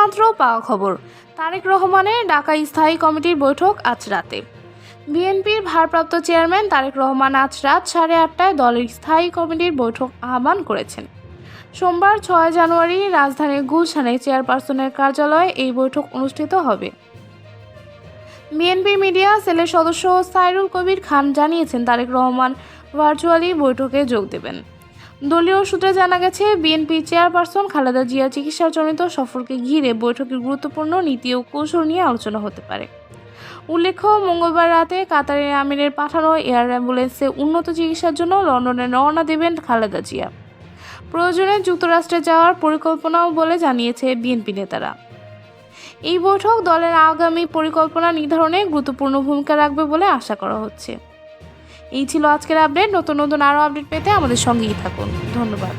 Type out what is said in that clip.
মাত্র পাওয়া খবর, তারেক রহমানের ঢাকা স্থায়ী কমিটির বৈঠক আজ রাতে। বিএনপির ভারপ্রাপ্ত চেয়ারম্যান তারেক রহমান আজ রাত 8:30টায় দলের স্থায়ী কমিটির বৈঠক আহ্বান করেছেন। সোমবার 6 জানুয়ারি রাজধানীর গুলশানে চেয়ারপারসনের কার্যালয়ে এই বৈঠক অনুষ্ঠিত হবে। বিএনপি মিডিয়া সেলের সদস্য সাইরুল কবির খান জানিয়েছেন, তারেক রহমান ভার্চুয়ালি বৈঠকে যোগ দেবেন। দলীয় সূত্রে জানা গেছে, বিএনপি চেয়ারপারসন খালেদা জিয়ার চিকিৎসাজনিত সফরকে ঘিরে বৈঠকের গুরুত্বপূর্ণ নীতি ও কৌশল নিয়ে আলোচনা হতে পারে। উল্লেখ্য, মঙ্গলবার রাতে কাতারের আমিরের পাঠানো এয়ার অ্যাম্বুলেন্সে উন্নত চিকিৎসার জন্য লন্ডনে রওনা দেবেন খালেদা জিয়া। প্রয়োজনে যুক্তরাষ্ট্রে যাওয়ার পরিকল্পনাও বলে জানিয়েছে বিএনপি নেতারা। এই বৈঠক দলের আগামী পরিকল্পনা নির্ধারণে গুরুত্বপূর্ণ ভূমিকা রাখবে বলে আশা করা হচ্ছে। এই ছিল আজকের আপডেট। নতুন আরও আপডেট পেতে আমাদের সঙ্গেই থাকুন। ধন্যবাদ।